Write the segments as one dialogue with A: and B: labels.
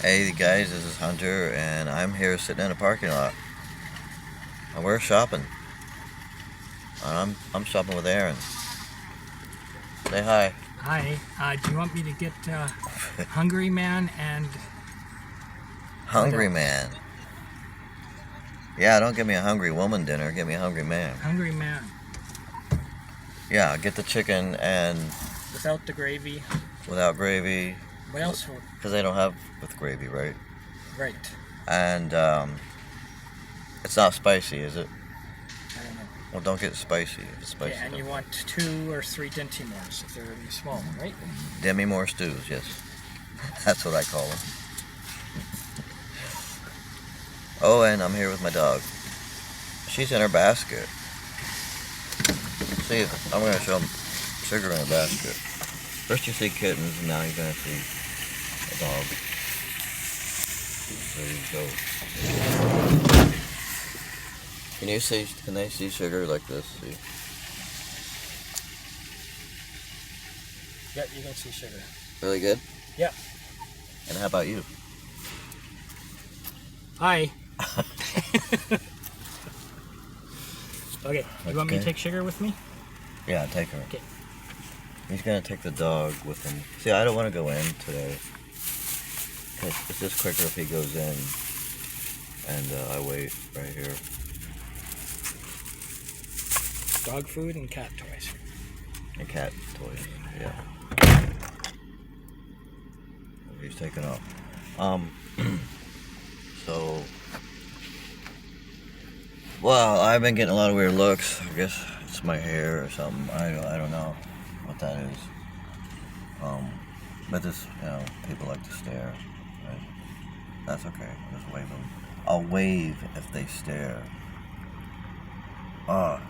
A: Hey guys, this is Hunter, and I'm here sitting in a parking lot. And we're shopping. I'm shopping with Aaron. Say hi.
B: Hi. Do you want me to get Hungry Man and
A: Hungry man. Yeah, don't give me a hungry woman dinner. Give me a hungry man.
B: Hungry Man
A: Yeah, get the chicken and
B: without the gravy?
A: without gravy.
B: What else?
A: Because they don't have with gravy, right?
B: Right.
A: And it's not spicy, is it?
B: I don't know.
A: Well, don't get spicy. If it's spicy.
B: Okay, and you want 2 or 3 Dinty-Moors if they're in the small one, right?
A: Demi Moore stews, yes. That's what I call them. Oh, and I'm here with my dog. She's in her basket. See, I'm going to show them sugar in a basket. First you see kittens, and now you're going to see a dog. There you go. Can they see sugar like this? See?
B: Yeah, you can see sugar.
A: Really good?
B: Yeah.
A: And how about you?
B: Hi. Okay, you want me to take Sugar with me?
A: Yeah, take her.
B: Okay.
A: He's going to take the dog with him. See, I don't want to go in today. Because it's just quicker if he goes in. And I wait right here.
B: Dog food and cat toys.
A: And cat toys, yeah. He's taking off. So, well, I've been getting a lot of weird looks. I guess it's my hair or something. I don't know what that is. But this, people like to stare. Right? That's okay. I'll just wave them. I'll wave if they stare. I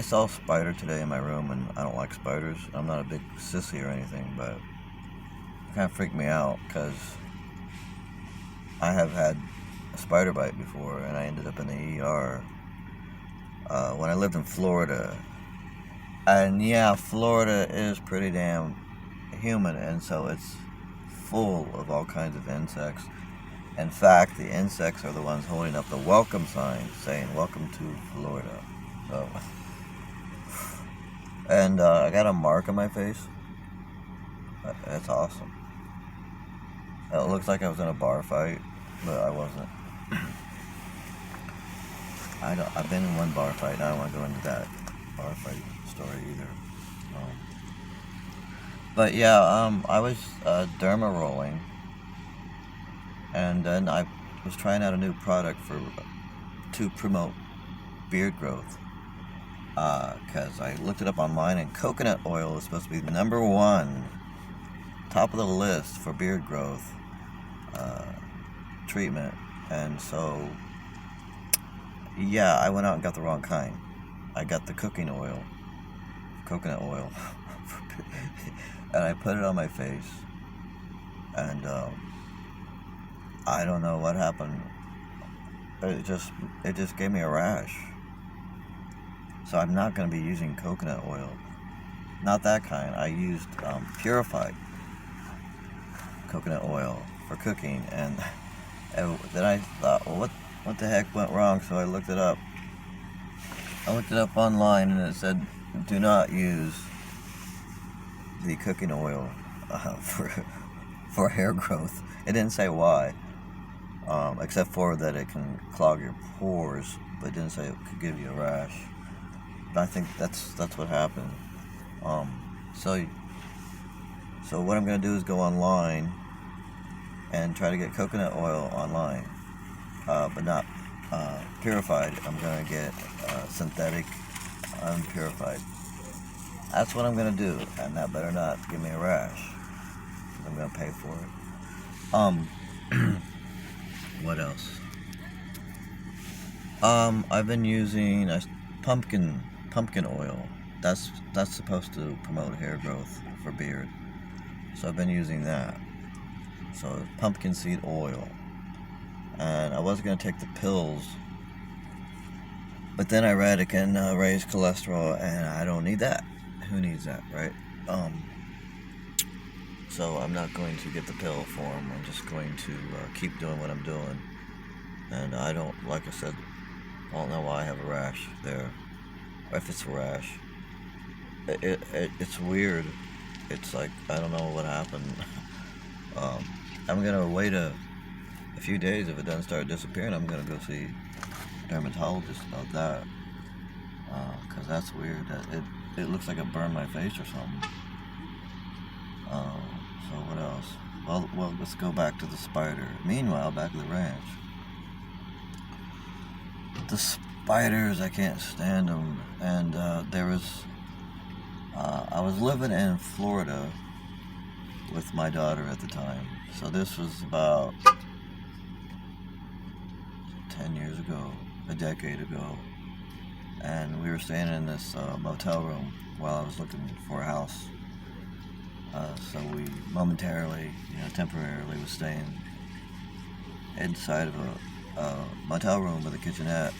A: saw a spider today in my room, and I don't like spiders. I'm not a big sissy or anything, but it kind of freaked me out because I have had a spider bite before, and I ended up in the ER when I lived in Florida. And yeah, Florida is pretty damn humid, and so it's full of all kinds of insects. In fact, the insects are the ones holding up the welcome sign saying, "Welcome to Florida." So, and I got a mark on my face. That's awesome. It looks like I was in a bar fight, but I wasn't. I've been in one bar fight, and I don't want to go into that bar fight story either. But yeah, I was derma rolling, and then I was trying out a new product to promote beard growth. Because I looked it up online, and coconut oil is supposed to be the #1, top of the list for beard growth treatment. And so, yeah, I went out and got the wrong kind. I got the coconut oil, and I put it on my face, and I don't know what happened. It just gave me a rash. So I'm not going to be using coconut oil. Not that kind. I used purified coconut oil for cooking, and then I thought, well, what the heck went wrong? So I looked it up. I looked it up online, and it said, do not use the cooking oil for hair growth. It didn't say why, except for that it can clog your pores, but it didn't say it could give you a rash. I think that's what happened. So what I'm gonna do is go online and try to get coconut oil online, but not purified. I'm gonna get synthetic, unpurified. That's what I'm gonna do, and that better not give me a rash. I'm gonna pay for it. What else? I've been using pumpkin oil. That's supposed to promote hair growth for beard. So I've been using that. So pumpkin seed oil. And I was going to take the pills, but then I read it can raise cholesterol, and I don't need that. Who needs that, right? Um, so I'm not going to get the pill for him. I'm just going to keep doing what I'm doing. And I don't, like I said, I don't know why I have a rash there. If it's a rash, it's weird. It's like, I don't know what happened. I'm gonna wait a few days. If it doesn't start disappearing, I'm gonna go see a dermatologist about that. Cause that's weird. It looks like it burned my face or something. So what else? Well, let's go back to the spider. Meanwhile, back at the ranch, the spiders, I can't stand them. And I was living in Florida with my daughter at the time. So this was about 10 years ago, a decade ago. And we were staying in this motel room while I was looking for a house. So we momentarily, temporarily was staying inside of a motel room with a kitchenette.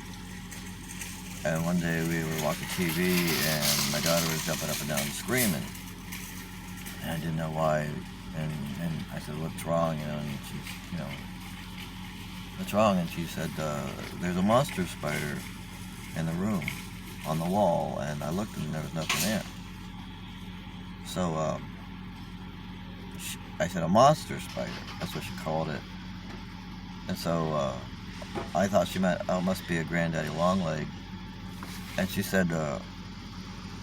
A: And one day we were watching TV and my daughter was jumping up and down screaming. And I didn't know why. And I said, what's wrong? And she's, what's wrong? And she said, there's a monster spider in the room on the wall. And I looked and there was nothing there. So I said, a monster spider. That's what she called it. And so I thought she meant, oh, it must be a granddaddy longleg. And she said,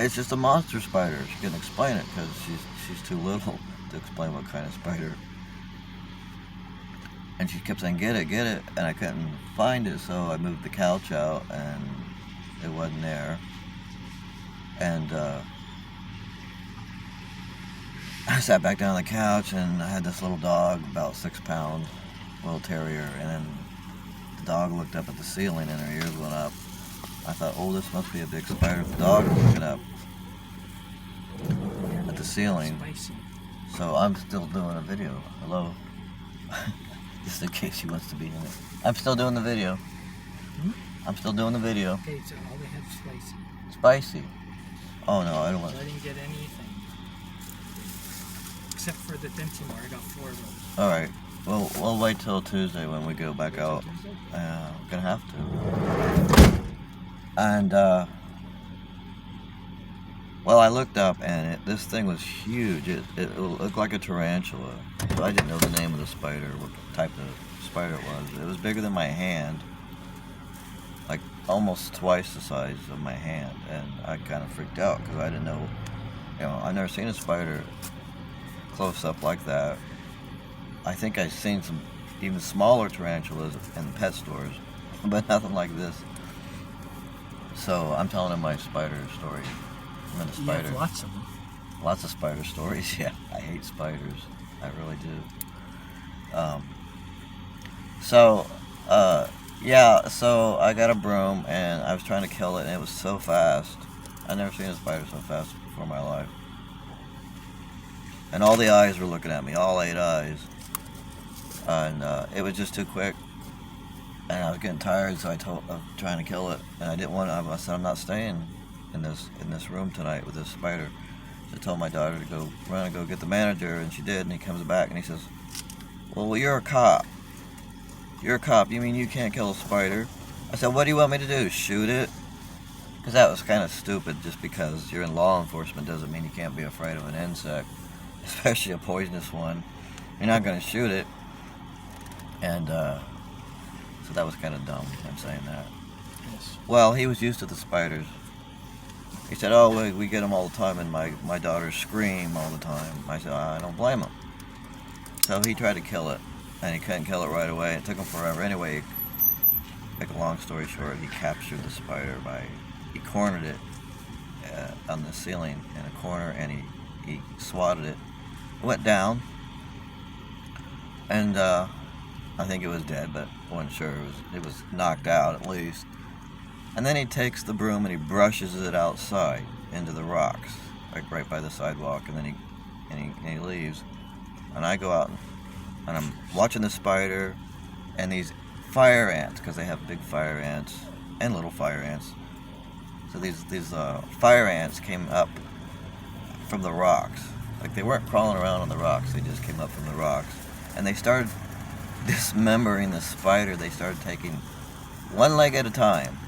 A: it's just a monster spider. She couldn't explain it because she's too little to explain what kind of spider. And she kept saying, get it, and I couldn't find it, so I moved the couch out, and it wasn't there. And I sat back down on the couch, and I had this little dog, about 6 pounds, little terrier, and then the dog looked up at the ceiling, and her ears went up. I thought, oh, this must be a big spider. The dog was looking up at the ceiling.
B: Spicy.
A: So I'm still doing a video. Hello. Just in case she wants to be in it. I'm still doing the video. I'm still doing the video.
B: Okay, so all they have is spicy.
A: Spicy. Oh no, I don't want.
B: I didn't get anything. Except for the Dentimar, I got 4 of those.
A: Alright. Well, we'll wait till Tuesday when we go back out. We're gonna have to. And, well, I looked up and this thing was huge. It looked like a tarantula. So I didn't know the name of the spider, what type of spider it was. It was bigger than my hand. Like almost twice the size of my hand. And I kind of freaked out because I didn't know, I've never seen a spider close up like that. I think I've seen some even smaller tarantulas in pet stores, but nothing like this. So I'm telling him my spider story. I'm into spiders.
B: You have lots of them.
A: Lots of spider stories. Yeah, I hate spiders. I really do. So I got a broom and I was trying to kill it, and it was so fast. I've never seen a spider so fast before in my life. And all the eyes were looking at me, all 8 eyes. And it was just too quick. And I was getting tired, so of trying to kill it, and I didn't want to. I said, I'm not staying in this room tonight with this spider. So I told my daughter to go run and go get the manager, and she did. And he comes back and he says, "Well, you're a cop. You're a cop. You mean you can't kill a spider?" I said, "What do you want me to do? Shoot it?" Because that was kind of stupid. Just because you're in law enforcement doesn't mean you can't be afraid of an insect, especially a poisonous one. You're not going to shoot it, and so that was kind of dumb, I'm saying that.
B: Yes.
A: Well, he was used to the spiders. He said, oh, we get them all the time, and my daughters scream all the time. I said, I don't blame him. So he tried to kill it, and he couldn't kill it right away. It took him forever. Anyway, make a long story short, he captured the spider he cornered it on the ceiling in a corner, and he swatted it. It went down, and I think it was dead, but I wasn't sure. It was knocked out at least. And then he takes the broom and he brushes it outside into the rocks, like right by the sidewalk, and then he leaves. And I go out and I'm watching the spider and these fire ants, because they have big fire ants and little fire ants. So these fire ants came up from the rocks. Like, they weren't crawling around on the rocks. They just came up from the rocks. And they started dismembering the spider. They started taking one leg at a time.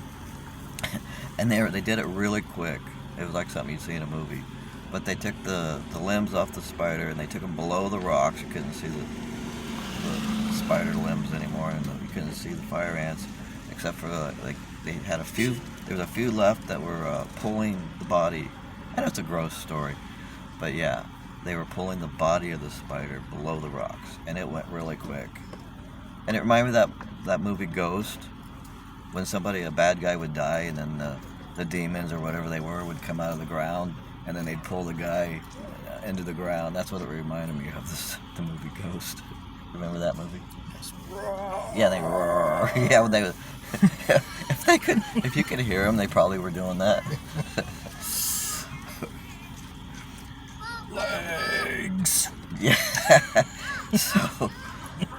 A: And they did it really quick. It was like something you'd see in a movie. But they took the limbs off the spider, and they took them below the rocks. You couldn't see the spider limbs anymore, and you couldn't see the fire ants, except for like they had a few. There was a few left that were pulling the body. I know it's a gross story, but yeah, they were pulling the body of the spider below the rocks, and it went really quick. And it reminded me of that movie Ghost, when a bad guy would die, and then the demons or whatever they were would come out of the ground, and then they'd pull the guy into the ground. That's what it reminded me of, the movie Ghost. Remember that movie? Yeah, they roar. Yeah, they if you could hear them, they probably were doing that.
B: Legs.
A: Yeah. So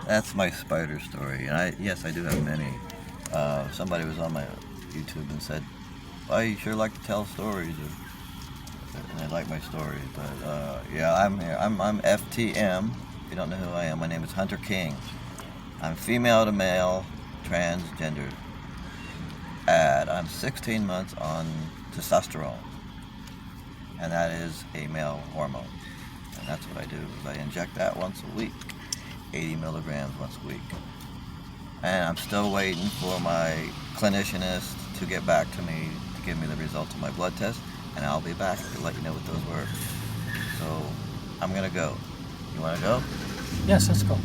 A: that's my spider story, and I do have many. Somebody was on my YouTube and said, "Oh, you sure like to tell stories," and I like my stories. But yeah, I'm here. I'm FTM. If you don't know who I am, my name is Hunter King. I'm female to male, transgender. I'm 16 months on testosterone, and that is a male hormone. And that's what I do, is I inject that once a week, 80 milligrams once a week. And I'm still waiting for my clinicianist to get back to me to give me the results of my blood test, and I'll be back to let you know what those were. So I'm gonna go. You wanna go?
B: Yes, let's go.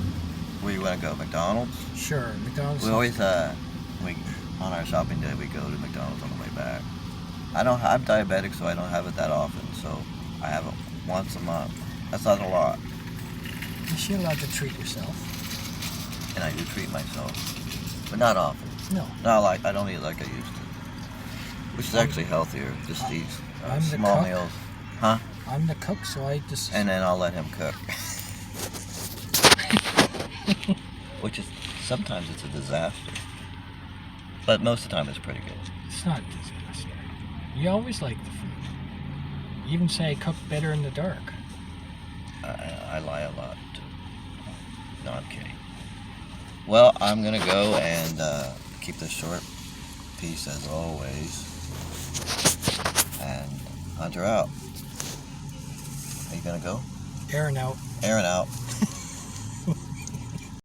A: Where you wanna go? McDonald's?
B: Sure, McDonald's.
A: We always on our shopping day we go to McDonald's on the way back. I'm diabetic, so I don't have it that often. So I have it once a month. That's not a lot.
B: You're allowed to treat yourself.
A: And I do treat myself, but not often.
B: No.
A: I don't eat like I used to, which is actually healthier. Just eat small
B: cook.
A: meals, huh?
B: I'm the cook, so I just.
A: And then I'll let him cook. Which is sometimes it's a disaster, but most of the time it's pretty good.
B: It's not a disaster. You always like the food. You even say I cook better in the dark.
A: I lie a lot too. No, I'm kidding. Well, I'm gonna go and keep this short. Peace as always. And Hunter out. Are you gonna go?
B: Aaron out.
A: Aaron out.